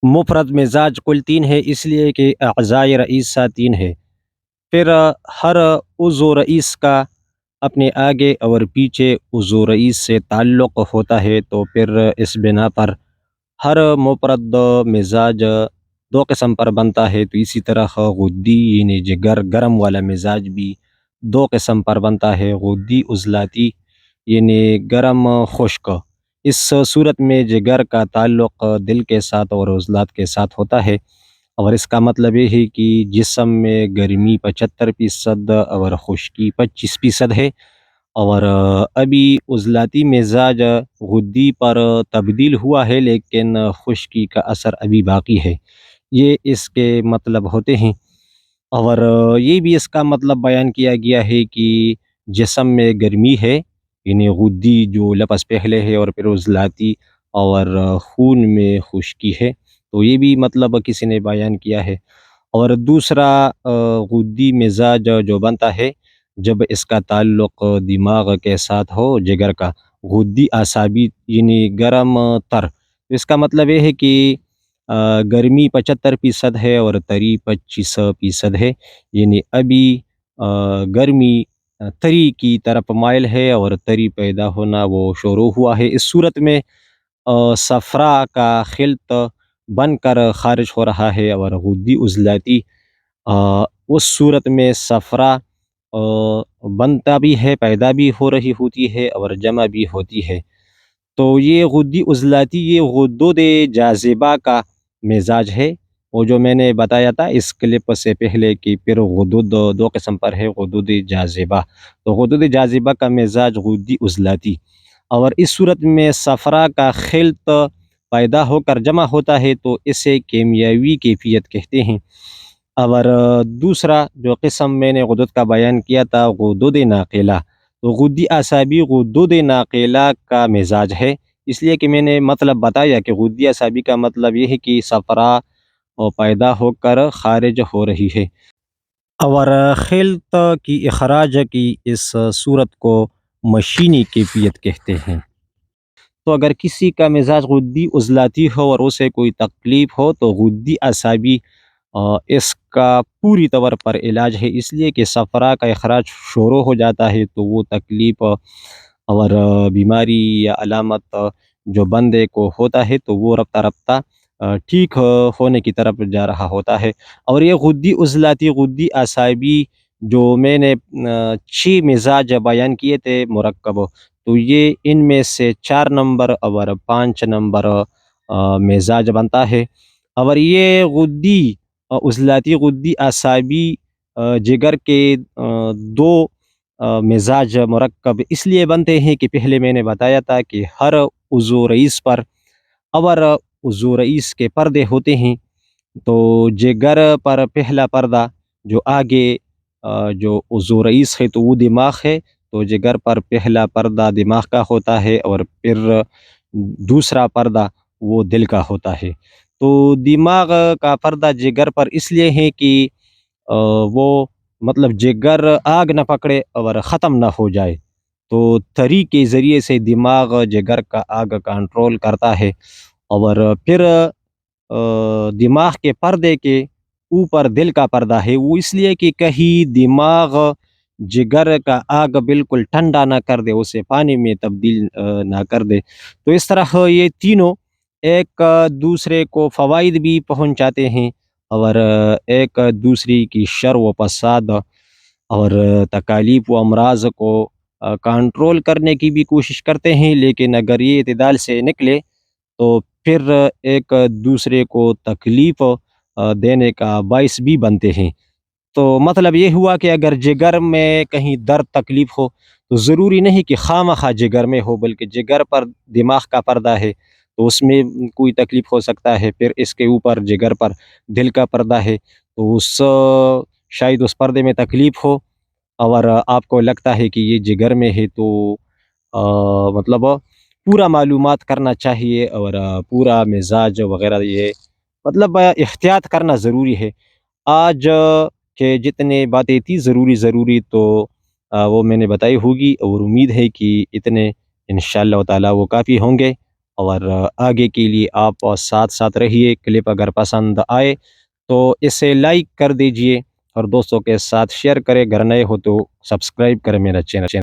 مفرد مزاج کل تین ہے، اس لیے کہ اعضائے رئیسہ تین ہے۔ پھر ہر عضو رئیس کا اپنے آگے اور پیچھے عضو رئیس سے تعلق ہوتا ہے، تو پھر اس بنا پر ہر مفرد مزاج دو قسم پر بنتا ہے۔ تو اسی طرح غدی یعنی جگر گرم والا مزاج بھی دو قسم پر بنتا ہے، غدی عضلاتی یعنی گرم خشک۔ اس صورت میں جگر کا تعلق دل کے ساتھ اور عضلات کے ساتھ ہوتا ہے، اور اس کا مطلب یہ ہے کہ جسم میں گرمی 75% اور خشکی 25% ہے، اور ابھی عضلاتی مزاج غدی پر تبدیل ہوا ہے، لیکن خشکی کا اثر ابھی باقی ہے۔ یہ اس کے مطلب ہوتے ہیں، اور یہ بھی اس کا مطلب بیان کیا گیا ہے کہ جسم میں گرمی ہے، یعنی غدی جو لفظ پہلے ہے، اور پھر عضلاتی اور خون میں خشکی ہے، تو یہ بھی مطلب کسی نے بیان کیا ہے۔ اور دوسرا غدی مزاج جو بنتا ہے جب اس کا تعلق دماغ کے ساتھ ہو، جگر کا غدی اعصابی یعنی گرم تر۔ اس کا مطلب یہ ہے کہ گرمی 75% ہے اور تری 25% ہے، یعنی ابھی گرمی تری کی طرف مائل ہے اور تری پیدا ہونا وہ شروع ہوا ہے۔ اس صورت میں صفرا کا خلط بن کر خارج ہو رہا ہے، اور غدی عضلاتی اس صورت میں صفرا بنتا بھی ہے، پیدا بھی ہو رہی ہوتی ہے اور جمع بھی ہوتی ہے۔ تو یہ غدی عضلاتی یہ غدود جاذبہ کا مزاج ہے، وہ جو میں نے بتایا تھا اس کلپ سے پہلے کہ پھر غدود دو قسم پر ہے، غدود جاذبہ۔ تو غدود جاذبہ کا مزاج غدی عضلاتی، اور اس صورت میں صفرا کا خلط پیدا ہو کر جمع ہوتا ہے، تو اسے کیمیاوی کیفیت کہتے ہیں۔ اور دوسرا جو قسم میں نے غدود کا بیان کیا تھا غدود ناقلہ، تو غدی اعصابی غدود ناقلہ کا مزاج ہے، اس لیے کہ میں نے مطلب بتایا کہ غدی اعصابی کا مطلب یہ ہے کہ صفرا پیدا ہو کر خارج ہو رہی ہے، اور خلط کی اخراج کی اس صورت کو مشینی کیفیت کہتے ہیں۔ تو اگر کسی کا مزاج غدی عضلاتی ہو اور اسے کوئی تکلیف ہو، تو غدی اعصابی اس کا پوری طور پر علاج ہے، اس لیے کہ صفرا کا اخراج شروع ہو جاتا ہے، تو وہ تکلیف اور بیماری یا علامت جو بندے کو ہوتا ہے، تو وہ رفتہ رفتہ ٹھیک ہونے کی طرف جا رہا ہوتا ہے۔ اور یہ غدی عضلاتی غدی اعصابی جو میں نے 6 مزاج بیان کیے تھے مرکب، تو یہ ان میں سے 4 نمبر اور 5 نمبر مزاج بنتا ہے۔ اور یہ غدی عضلاتی غدی اعصابی جگر کے دو مزاج مرکب اس لیے بنتے ہیں کہ پہلے میں نے بتایا تھا کہ ہر عضو رئیس پر اور عضو رئیس کے پردے ہوتے ہیں، تو جگر پر پہلا پردہ جو آگے جو عضو رئیس ہے تو وہ دماغ ہے، تو جگر پر پہلا پردہ دماغ کا ہوتا ہے، اور پھر دوسرا پردہ وہ دل کا ہوتا ہے۔ تو دماغ کا پردہ جگر پر اس لیے ہے کہ وہ مطلب جگر آگ نہ پکڑے اور ختم نہ ہو جائے، تو تری کے ذریعے سے دماغ جگر کا آگ کنٹرول کرتا ہے، اور پھر دماغ کے پردے کے اوپر دل کا پردہ ہے، وہ اس لیے کہ کہیں دماغ جگر کا آگ بالکل ٹھنڈا نہ کر دے، اسے پانی میں تبدیل نہ کر دے۔ تو اس طرح یہ تینوں ایک دوسرے کو فوائد بھی پہنچاتے ہیں، اور ایک دوسری کی شر و فساد اور تکالیف و امراض کو کنٹرول کرنے کی بھی کوشش کرتے ہیں، لیکن اگر یہ اعتدال سے نکلے تو پھر ایک دوسرے کو تکلیف دینے کا باعث بھی بنتے ہیں۔ تو مطلب یہ ہوا کہ اگر جگر میں کہیں درد تکلیف ہو تو ضروری نہیں کہ خواہ جگر میں ہو، بلکہ جگر پر دماغ کا پردہ ہے تو اس میں کوئی تکلیف ہو سکتا ہے، پھر اس کے اوپر جگر پر دل کا پردہ ہے تو شاید اس پردے میں تکلیف ہو، اور آپ کو لگتا ہے کہ یہ جگر میں ہے، تو مطلب پورا معلومات کرنا چاہیے، اور پورا مزاج وغیرہ یہ مطلب احتیاط کرنا ضروری ہے۔ آج کہ جتنے باتیں تھی ضروری تو وہ میں نے بتائی ہوگی، اور امید ہے کہ اتنے انشاءاللہ تعالی وہ کافی ہوں گے۔ اور آگے کے لیے آپ ساتھ ساتھ رہیے۔ کلپ اگر پسند آئے تو اسے لائک کر دیجئے اور دوستوں کے ساتھ شیئر کریں۔ اگر نئے ہو تو سبسکرائب کریں میرا چینل۔